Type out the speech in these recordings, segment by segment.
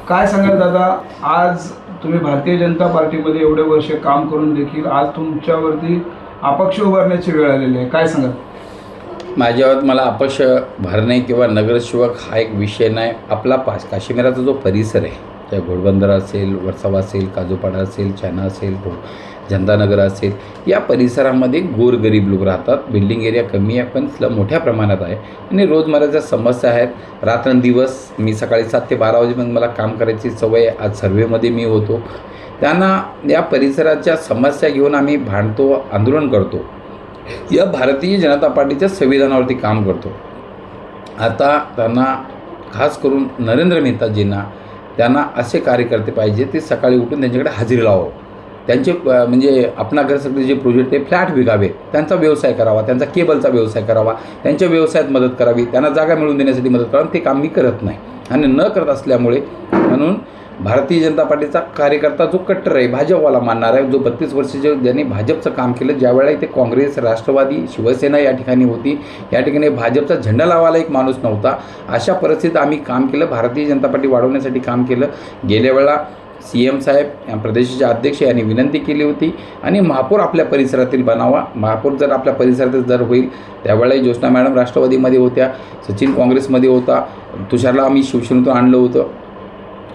काय सांगाल दादा, आज तुम्ही भारतीय जनता पार्टीमध्ये एवढे वर्ष काम करून देखील आज तुमच्यावरती अपक्ष उभारण्याची वेळ आलेली आहे, काय सांगाल? माझ्यावर मला अपक्ष भरणे किंवा नगरसेवक हा एक विषय नाही. आपला काश्मीराचा जो परिसर आहे, त्या घोडबंदर असेल, वरसावा असेल, काजूपाडा असेल, चायना असेल, जनतानगर असेल, या परिसरामध्ये गोरगरीब लोक राहतात. बिल्डिंग एरिया कमी आहे पण स्लम मोठ्या प्रमाणात आहे आणि रोजमर्राच्या समस्या आहेत. रात्रंदिवस मी सकाळी 7 ते 12 वाजेपर्यंत मला काम करायची सवय आहे. आज सर्वेमध्ये मी होतो. त्यांना या परिसराच्या समस्या घेऊन आम्ही भांडतो, आंदोलन करतो. या भारतीय जनता पार्टीच्या संविधानावरती काम करतो. आता त्यांना खास करून नरेंद्र मेहताजींना त्यांना असे कार्यकर्ते पाहिजे ते सकाळी उठून त्यांच्याकडे हजेरी लावावं. त्यांचे म्हणजे आपणा घरसाठी जे प्रोजेक्ट ते फ्लॅट विकावे, त्यांचा व्यवसाय करावा, त्यांचा केबलचा व्यवसाय करावा, त्यांच्या व्यवसायात मदत करावी, त्यांना जागा मिळवून देण्यासाठी मदत करावी. ते काम मी करत नाही आणि न करत असल्यामुळे म्हणून भारतीय जनता पार्टीचा कार्यकर्ता जो कट्टर आहे, भाजपवाला मानणार आहे, जो 32 वर्षाचे ज्यांनी भाजपचं काम केलं, ज्यावेळेला इथे काँग्रेस, राष्ट्रवादी, शिवसेना या ठिकाणी होती, या ठिकाणी भाजपचा झेंडा लावायला एक माणूस नव्हता. अशा परिस्थितीत आम्ही काम केलं, भारतीय जनता पार्टी वाढवण्यासाठी काम केलं. गेल्या वेळेला CM साहेब या प्रदेशाचे अध्यक्ष यांनी विनंती केली होती आणि महापौर आपल्या परिसरातील बनावा. महापौर जर आपल्या परिसरातील जर होईल, त्यावेळेला ज्योत्स्ना मॅडम राष्ट्रवादीमध्ये होत्या, सचिन काँग्रेसमध्ये होता, तुषारला आम्ही शिवसेनेतून आणलं होतं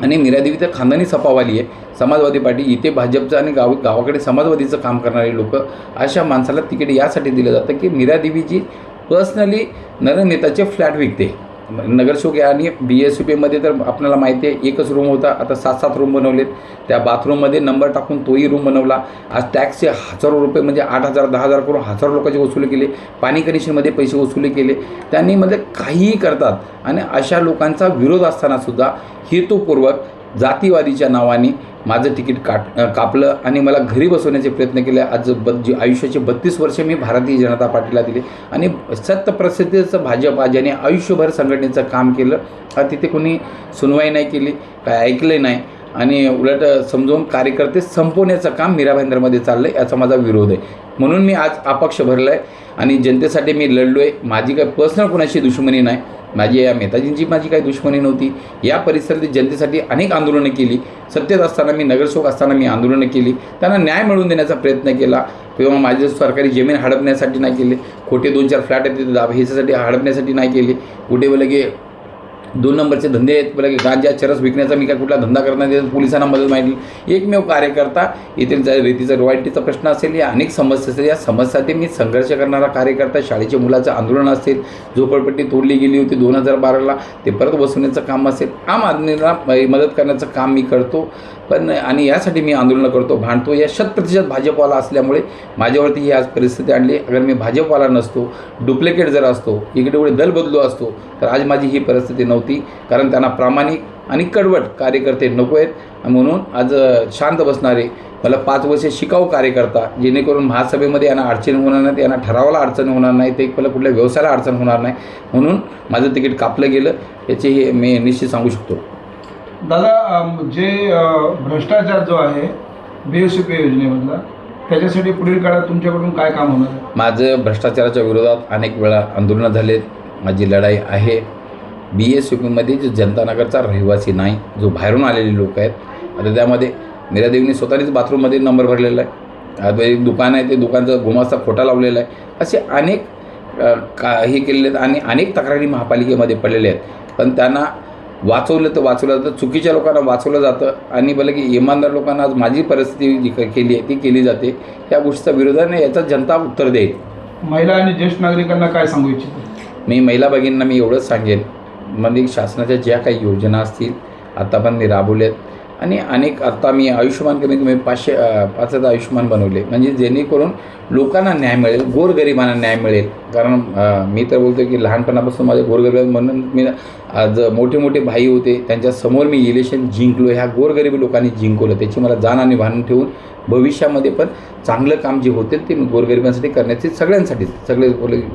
आणि मीरादेवी तर खानदानी सपावाली आहे, समाजवादी पार्टी. इथे भाजपचं आणि गावाकडे समाजवादीचं काम करणारे लोक, अशा माणसाला तिकीट यासाठी दिलं जातं की मीरादेवीजी पर्सनली नरेंद्र मेहताचे फ्लॅट विकते. नगरसेवक आणि BSUPमध्ये तर आपल्याला माहिती आहे एकच रूम होता, आता 7-7 रूम बनवलेत. त्या बाथरूममध्ये नंबर टाकून तोही रूम बनवला. आज टॅक्सचे हजारो रुपये म्हणजे 8,000 10,000 करून हजारो लोकांचे वसुली केले. पाणी कनेक्शनमध्ये पैसे वसुली केले. त्यांनी म्हणजे काहीही करतात आणि अशा लोकांचा विरोध असतानासुद्धा हेतुपूर्वक जातीवादीच्या नावाने माझं तिकीट कापलं आणि मला घरी बसवण्याचे प्रयत्न केले. आज आयुष्याचे 32 वर्ष मी भारतीय जनता पार्टीला दिले आणि सत्यप्रसिद्धीचं भाजप ज्याने आयुष्यभर संघटनेचं काम केलं, तिथे कोणी सुनवाई नाही केली, काय ऐकलं नाही आणि उलट समजून कार्यकर्ते संपवण्याचं काम मीरा भाईंदरमध्ये चाललं आहे. याचा माझा विरोध आहे. म्हणून मी आज अपक्ष भरला आहे आणि जनतेसाठी मी लढलो आहे. माझी काही पर्सनल कोणाशी दुश्मनी नाही. माझी या मेहताजींची माझी काही दुश्मनी नव्हती. या परिसरातील जनतेसाठी अनेक आंदोलनं केली. सत्तेत असताना मी, नगरसेवक असताना मी आंदोलनं केली. त्यांना न्याय मिळवून देण्याचा प्रयत्न केला. किंवा माझी सरकारी जमीन हडपण्यासाठी नाही केले, खोटे 2-4 फ्लॅट आहेत तिथे ह्याच्यासाठी हडपण्यासाठी नाही केले. कुठे बोले की 2 नंबरचे धंदे आहेत, बोला की गांजा चरस विकण्याचा मी काय कुठला धंदा करणार नाही, पोलिसांना मदत मागितली. एकमेव कार्यकर्ता येथील रेतीचा रॉयल्टीचा प्रश्न असेल, या अनेक समस्या असेल, या समस्यासाठी मी संघर्ष करणारा कार्यकर्ता. शाळेच्या मुलाचं आंदोलन असेल, झोपडपट्टी तोडली गेली होती 2012ला, ते परत बसवण्याचं काम असेल, आम आदमीला मदत करण्याचं काम मी करतो. पण आणि यासाठी मी आंदोलनं करतो, भांडतो. या 100% भाजपवाला असल्यामुळे माझ्यावरती ही आज परिस्थिती आणली. अगर मी भाजपवाला नसतो, डुप्लिकेट जर असतो, इकडे एवढे दल बदलू असतो, तर आज माझी ही परिस्थिती नव्हती. कारण त्यांना प्रामाणिक आणि कडवट कार्यकर्ते नको आहेत. म्हणून आज शांत बसणारे, मला 5 वर्ष शिकाऊ कार्यकर्ता, जेणेकरून महासभेमध्ये यांना अडचण होणार नाही, यांना ठरावाला अडचण होणार नाही, ते मला कुठल्या व्यवसायाला अडचण होणार नाही. म्हणून माझं तिकीट कापलं गेलं, याचे हे मी निश्चित सांगू शकतो. दादा, जे भ्रष्टाचार जो आहे BSUP योजनेमधला, त्याच्यासाठी पुढील काळात तुमच्याकडून काय काम होणार आहे? माझं भ्रष्टाचाराच्या विरोधात अनेक वेळा आंदोलनं झालेत. माझी लढाई आहे. BSUPमध्ये जो जनतानगरचा रहिवासी नाही, जो बाहेरून आलेले लोक आहेत, आता त्यामध्ये मीरादेवीने स्वतःनेच बाथरूममध्ये नंबर भरलेला आहे. आता एक दुकान आहे, ते दुकानचा गुमास्ता खोटा लावलेला आहे. असे अनेक हे केलेले आहेत आणि अनेक तक्रारी महापालिकेमध्ये पडलेल्या आहेत. पण त्यांना वाचवलं तर जातं, चुकीच्या लोकांना वाचवलं जातं आणि भले की इमानदार लोकांना आज माझी परिस्थिती जी केली आहे ती केली जाते. या गोष्टीचा विरोधाने याचा जनता उत्तर देईल. महिला आणि ज्येष्ठ नागरिकांना काय सांगू इच्छितो? मी महिला भगिनींना मी एवढंच सांगेन, म्हणजे शासनाच्या ज्या काही योजना असतील आता पण मी राबवल्यात आणि अनेक आता मी आयुष्यमान कमीत कमी 500 आयुष्यमान बनवले, म्हणजे जेणेकरून लोकांना न्याय मिळेल, गोरगरिबांना न्याय मिळेल. कारण मी तर बोलतो की लहानपणापासून माझे गोरगरीब म्हणून मी आज मोठे मोठे भाई होते, त्यांच्यासमोर मी इलेक्शन जिंकलो. ह्या गोरगरीब लोकांनी जिंकवलं, त्याची मला जाण आणि भान ठेवून भविष्यामध्ये पण चांगलं काम जे होते ते गोरगरिबांसाठी करण्याचे, सगळ्यांसाठीच, सगळे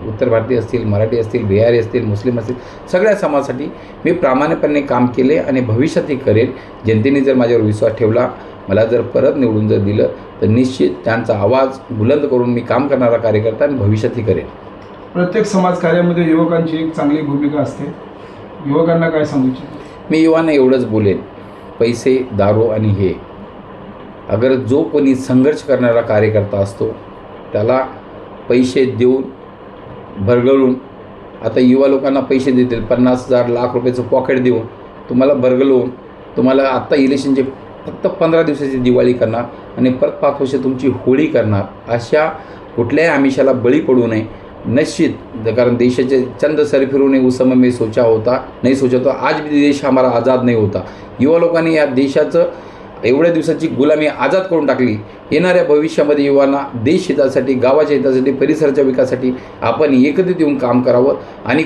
उत्तर भारतीय असतील, मराठी असतील, बिहारी असतील, मुस्लिम असतील, सगळ्या समाजासाठी मी प्रामाणिकपणे काम केले आणि भविष्यातही करेल. जनतेने जर माझ्यावर विश्वास ठेवला, मला जर परत निवडून जर दिलं, तर निश्चित त्यांचा आवाज बुलंद करून मी काम करणारा कार्यकर्ता आणि भविष्यातही करेल. प्रत्येक समाज कार्यामध्ये युवकांची एक चांगली भूमिका असते. युवकांना काय सांगू इच्छितो? मी युवांना एवढंच बोलेन पैसे, दारू आणि हे, अगर जो कोणी संघर्ष करणारा कार्यकर्ता असतो त्याला पैसे देऊन भरगळून, आता युवा लोकांना पैसे देतील 50,000 लाख रुपयाचं पॉकेट देऊन तुम्हाला भरगळवून तुम्हाला आत्ता इलेक्शनचे फक्त 15 दिवसाची दिवाळी करणार आणि परत 5 वर्ष तुमची होळी करणार, अशा कुठल्याही आमिषाला बळी पडू नये निश्चित. कारण देशाचे चंद सर फिरू नये उस समय में सोचा होता नहीं सोचा तो आज भी देश हमारा आज़ाद नहीं होता. युवा लोकांनी या देशाचं एवढ्या दिवसाची गुलामी आझाद करून टाकली. येणाऱ्या भविष्यामध्ये युवांना देश हितासाठी, गावाच्या हितासाठी, परिसराच्या विकासासाठी आपण एकत्रित येऊन काम करावं. आणि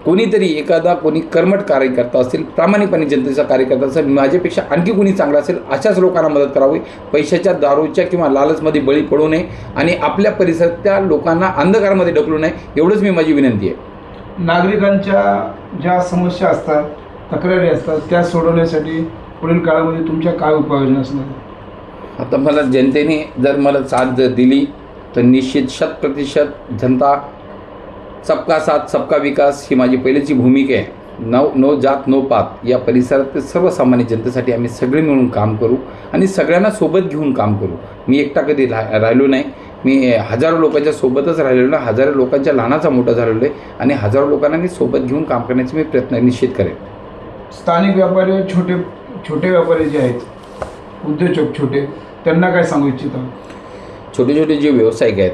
कोणीतरी एखादा कोणी कर्मठ कार्यकर्ता असेल, प्रामाणिकपणे जनतेचा कार्यकर्ता असेल, माझ्यापेक्षा आणखी कोणी चांगला असेल, अशाच लोकांना मदत करावी. पैशाच्या, दारूच्या किंवा लालचमध्ये बळी पडू नये आणि आपल्या परिसरातल्या लोकांना अंधकारामध्ये ढकलू नये, एवढंच मी माझी विनंती आहे. नागरिकांच्या ज्या समस्या असतात, तक्रारी असतात, त्या सोडवण्यासाठी पुढील काळामध्ये तुमच्या काय उपाययोजना असणार? आता मला जनतेने जर मला साथ जर दिली तर निश्चित 100% जनता, सबका साथ सबका विकास ही माझी पहिलीची भूमिका आहे. नो जात नो पात या परिसरातील सर्वसामान्य जनतेसाठी आम्ही सगळे मिळून काम करू आणि सगळ्यांना सोबत घेऊन काम करू. मी एकटा कधी राहिलो नाही. मी हजारो लोकांच्या सोबतच राहिलेलो आहे, हजारो लोकांच्या लहानाचा मोठा झालेलो आहे आणि हजारो लोकांना मी सोबत घेऊन काम करण्याचे मी प्रयत्न निश्चित करेन. स्थानिक व्यापारी, छोटे व्यापारी जे आहेत, उद्योजक छोटे, त्यांना काय सांगू इच्छिता? छोटे जे व्यावसायिक आहेत,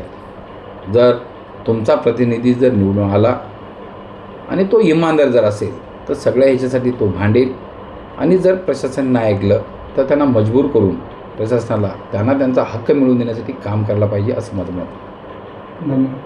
जर तुमचा प्रतिनिधी जर निवडून आला आणि तो इमानदार जर असेल तर सगळ्या ह्याच्यासाठी तो भांडेल. आणि जर प्रशासन नाही ऐकलं तर त्यांना मजबूर करून प्रशासनाला त्यांना त्यांचा हक्क मिळवून देण्यासाठी काम करायला पाहिजे, असं माझं मत आहे. धन्यवाद.